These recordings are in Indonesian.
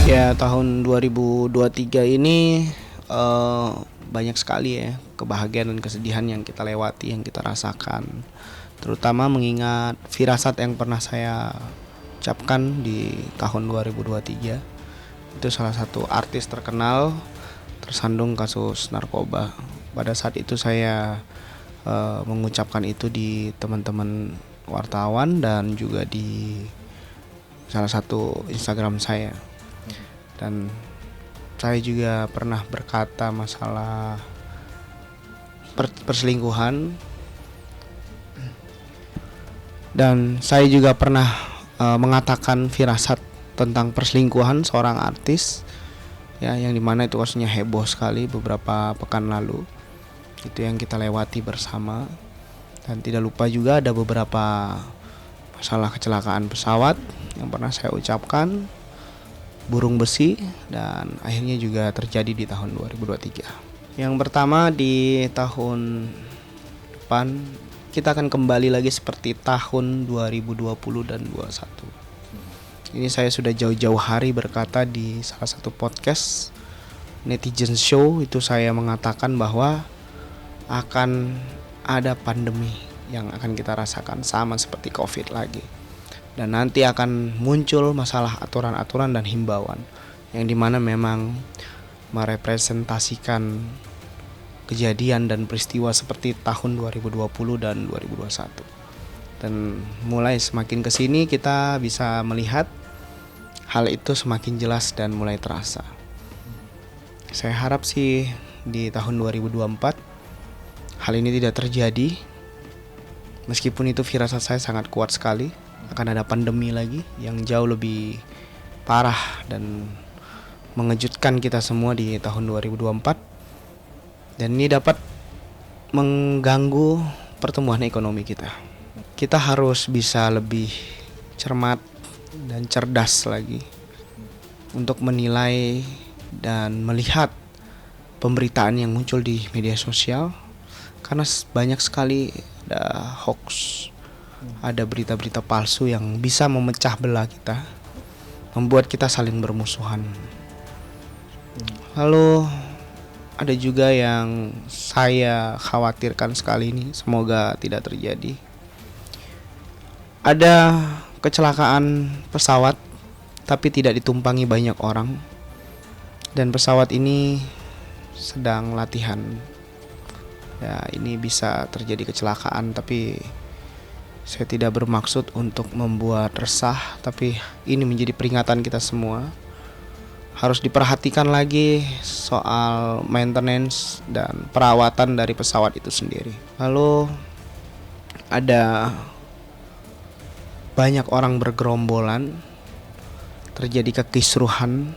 Ya, tahun 2023 ini eh, banyak sekali ya kebahagiaan dan kesedihan yang kita lewati, yang kita rasakan. Terutama mengingat firasat yang pernah saya ucapkan di tahun 2023. Itu salah satu artis terkenal tersandung kasus narkoba. Pada saat itu saya mengucapkan itu di teman-teman wartawan dan juga di salah satu Instagram saya. Dan saya juga pernah berkata masalah perselingkuhan, dan saya juga pernah mengatakan firasat tentang perselingkuhan seorang artis, ya, yang dimana itu kasusnya heboh sekali beberapa pekan lalu. Itu yang kita lewati bersama. Dan tidak lupa juga ada beberapa masalah kecelakaan pesawat yang pernah saya ucapkan, burung besi, dan akhirnya juga terjadi di tahun 2023. Yang pertama, di tahun depan kita akan kembali lagi seperti tahun 2020 dan 2021. Ini saya sudah jauh-jauh hari berkata di salah satu podcast Netizen Show. Itu saya mengatakan bahwa akan ada pandemi yang akan kita rasakan sama seperti COVID lagi. Dan nanti akan muncul masalah aturan-aturan dan himbauan yang dimana memang merepresentasikan kejadian dan peristiwa seperti tahun 2020 dan 2021. Dan mulai semakin kesini kita bisa melihat hal itu semakin jelas dan mulai terasa. Saya harap sih di tahun 2024 hal ini tidak terjadi. Meskipun itu firasat saya sangat kuat sekali, akan ada pandemi lagi yang jauh lebih parah dan mengejutkan kita semua di tahun 2024. Dan ini dapat mengganggu pertumbuhan ekonomi kita. Kita harus bisa lebih cermat dan cerdas lagi untuk menilai dan melihat pemberitaan yang muncul di media sosial. Karena banyak sekali ada hoax, ada berita-berita palsu yang bisa memecah belah kita, membuat kita saling bermusuhan. Lalu ada juga yang saya khawatirkan sekali ini, semoga tidak terjadi. Ada kecelakaan pesawat tapi tidak ditumpangi banyak orang, dan pesawat ini sedang latihan. Ya, ini bisa terjadi kecelakaan, tapi saya tidak bermaksud untuk membuat resah, tapi ini menjadi peringatan kita semua. Harus diperhatikan lagi soal maintenance dan perawatan dari pesawat itu sendiri. Lalu ada banyak orang bergerombolan, terjadi kekisruhan,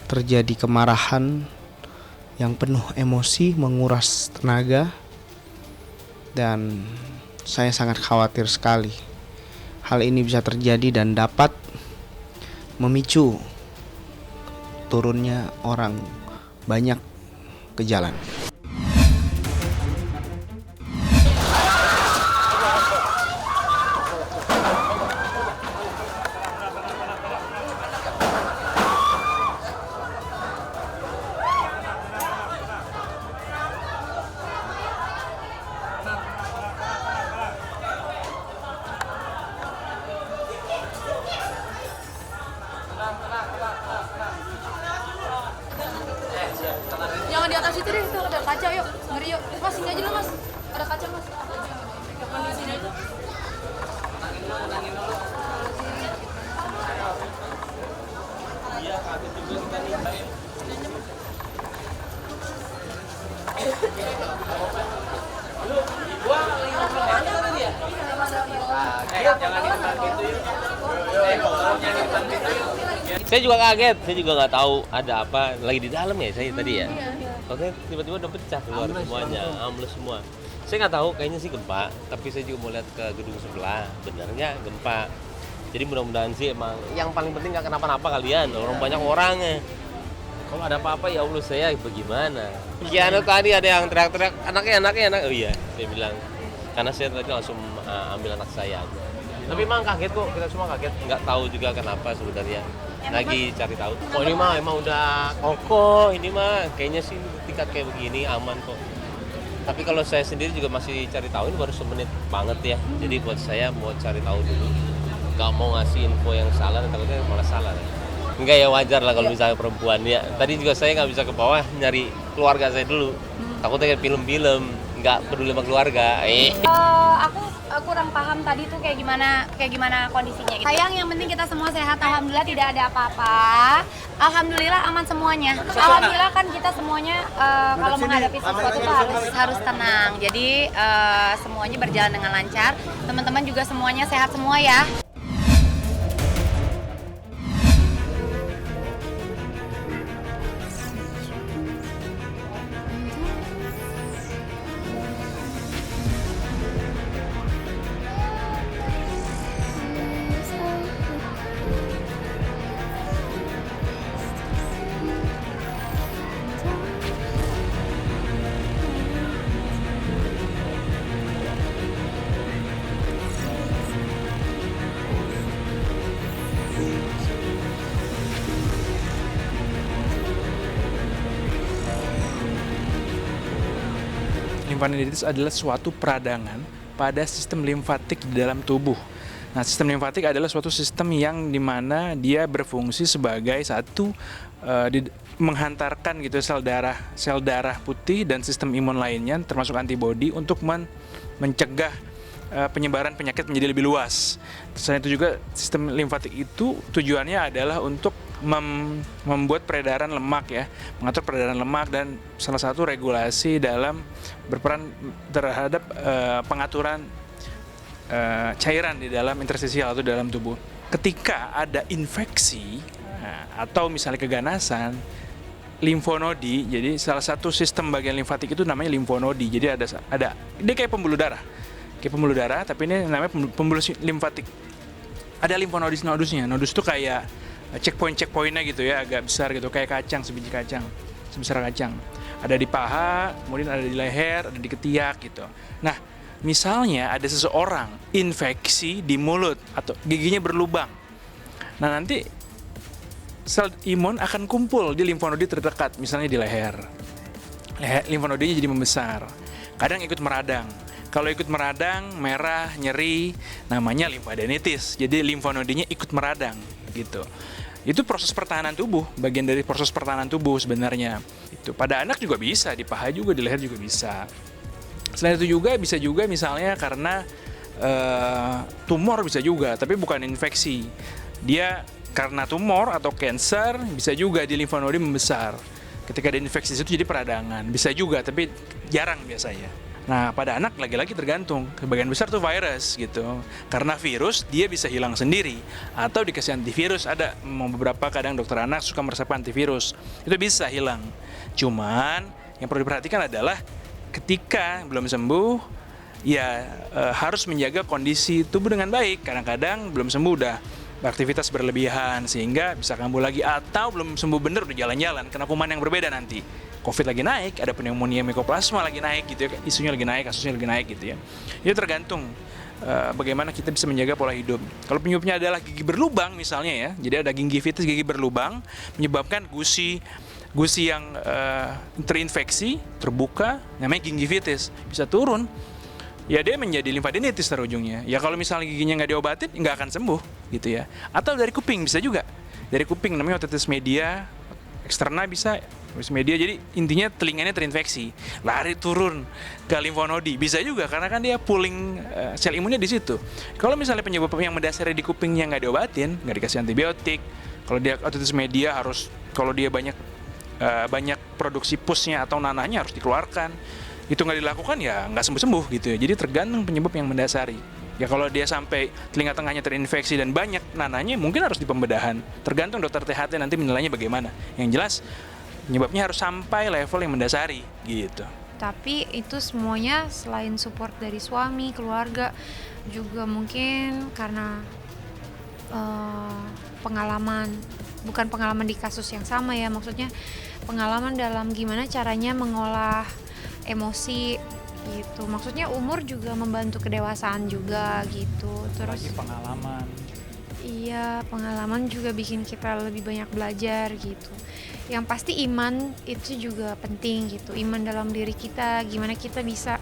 terjadi kemarahan yang penuh emosi, menguras tenaga, dan saya sangat khawatir sekali hal ini bisa terjadi dan dapat memicu turunnya orang banyak ke jalan. Jangan di atas itu deh, itu ada kaca, yuk. Ngeri yuk. Mas, sini aja dulu, Mas. Ada kaca, Mas. Depan di sini aja. Iya, kaget juga kita nih. Lu, gua lagi ngobrol aja tadi ya? Jangan di depan pintu yuk. Jangan di depan pintu yuk. Saya juga kaget, saya juga nggak tahu ada apa lagi di dalam ya saya tadi ya. Oke, tiba-tiba udah pecah keluar semuanya, ambles semua. Saya nggak tahu, kayaknya sih gempa, tapi saya juga mau lihat ke gedung sebelah, benarnya gempa. Jadi mudah-mudahan sih emang yang paling penting nggak kenapa-napa kalian, orang banyak orangnya. Kalau ada apa-apa ya Allah saya bagaimana? Piano tadi ada yang teriak-teriak, anaknya, oh iya, saya bilang. Karena saya tadi langsung ambil anak saya. Tapi emang kaget kok, kita semua kaget, nggak tahu juga kenapa sebenarnya. lagi cari tahu. Oh ini mah emang udah kokoh, ini mah kayaknya sih tingkat kayak begini aman kok. Tapi kalau saya sendiri juga masih cari tahu, ini baru semenit banget ya. Jadi buat saya mau cari tahu dulu. Gak mau ngasih info yang salah, takutnya malah salah. Enggak ya, wajar lah kalau misalnya perempuan ya. Tadi juga saya nggak bisa ke bawah nyari keluarga saya dulu. Takutnya kayak film-film, nggak peduli sama keluarga. Aku kurang paham tadi tuh kayak gimana kondisinya gitu. Sayang, yang penting kita semua sehat, alhamdulillah tidak ada apa-apa. Alhamdulillah aman semuanya. Alhamdulillah kan kita semuanya kalau menghadapi sesuatu tuh harus tenang. Jadi semuanya berjalan dengan lancar. Teman-teman juga semuanya sehat semua ya. Limfadenitis adalah suatu peradangan pada sistem limfatik di dalam tubuh. Nah, sistem limfatik adalah suatu sistem yang dimana dia berfungsi sebagai satu menghantarkan gitu sel darah putih dan sistem imun lainnya termasuk antibodi untuk mencegah penyebaran penyakit menjadi lebih luas. Selain itu juga sistem limfatik itu tujuannya adalah untuk membuat peredaran lemak ya, mengatur peredaran lemak dan salah satu regulasi dalam berperan terhadap pengaturan cairan di dalam interstisial atau dalam tubuh. Ketika ada infeksi atau misalnya keganasan, limfonodi, jadi salah satu sistem bagian limfatik itu namanya limfonodi. Jadi ada dia kayak pembuluh darah, tapi ini namanya pembuluh limfatik. Ada limfonodus-nodusnya. Nodus itu kayak checkpointnya gitu ya, agak besar gitu, kayak kacang, sebiji kacang, sebesar kacang. Ada di paha, kemudian ada di leher, ada di ketiak gitu. Nah, misalnya ada seseorang infeksi di mulut atau giginya berlubang. Nah, nanti sel imun akan kumpul di limfonodi terdekat, misalnya di leher. Limfonodinya jadi membesar. Kadang ikut meradang. Kalau ikut meradang, merah, nyeri, namanya limfadenitis. Jadi limfonodinya ikut meradang gitu. Itu proses pertahanan tubuh, bagian dari proses pertahanan tubuh sebenarnya. Itu pada anak juga bisa, di paha juga, di leher juga bisa. Selain itu juga bisa juga misalnya karena tumor bisa juga, tapi bukan infeksi. Dia karena tumor atau cancer bisa juga di limfonodi membesar. Ketika ada infeksi itu jadi peradangan, bisa juga tapi jarang biasanya. Nah, pada anak lagi-lagi tergantung. Sebagian besar tuh virus gitu. Karena virus dia bisa hilang sendiri atau dikasih antivirus. Ada beberapa kadang dokter anak suka meresepkan antivirus. Itu bisa hilang. Cuman yang perlu diperhatikan adalah ketika belum sembuh ya harus menjaga kondisi tubuh dengan baik. Kadang-kadang belum sembuh udah beraktivitas berlebihan sehingga bisa kambuh lagi, atau belum sembuh bener udah jalan-jalan kena kuman yang berbeda nanti. Covid lagi naik, ada pneumonia mycoplasma lagi naik gitu ya, isunya lagi naik, kasusnya lagi naik gitu ya. Itu tergantung bagaimana kita bisa menjaga pola hidup. Kalau penyebabnya adalah gigi berlubang misalnya ya, jadi ada gingivitis, gigi berlubang menyebabkan gusi yang terinfeksi, terbuka, namanya gingivitis, bisa turun. Ya dia menjadi limfadenitis terujungnya. Ya kalau misalnya giginya nggak diobatin, nggak akan sembuh gitu ya. Atau dari kuping bisa juga. Dari kuping namanya otitis media, eksterna bisa, otitis media. Jadi intinya telinganya terinfeksi, lari turun ke limfonodi. Bisa juga karena kan dia pooling sel imunnya di situ. Kalau misalnya penyebab yang mendasari di kupingnya nggak diobatin, nggak dikasih antibiotik. Kalau dia otitis media harus, kalau dia banyak produksi pusnya atau nanahnya harus dikeluarkan. Itu nggak dilakukan ya nggak sembuh-sembuh gitu ya. Jadi tergantung penyebab yang mendasari. Ya kalau dia sampai telinga tengahnya terinfeksi dan banyak nanahnya, mungkin harus di pembedahan. Tergantung dokter THT nanti menilainya bagaimana. Yang jelas penyebabnya harus sampai level yang mendasari gitu. Tapi itu semuanya selain support dari suami, keluarga, juga mungkin karena pengalaman, bukan pengalaman di kasus yang sama ya, maksudnya pengalaman dalam gimana caranya mengolah emosi gitu. Maksudnya umur juga membantu kedewasaan juga gitu. Terus lagi pengalaman Iya, pengalaman juga bikin kita lebih banyak belajar gitu. Yang pasti iman itu juga penting gitu. Iman dalam diri kita, gimana kita bisa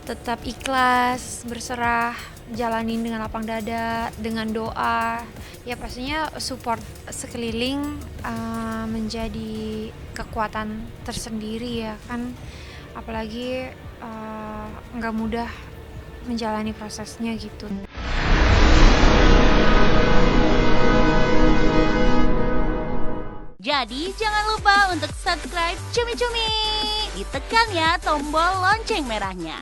tetap ikhlas, berserah, jalanin dengan lapang dada, dengan doa. Ya pastinya support sekeliling menjadi kekuatan tersendiri ya kan. Apalagi nggak mudah menjalani prosesnya gitu. Jadi jangan lupa untuk subscribe Cumi Cumi. Ditekan ya tombol lonceng merahnya.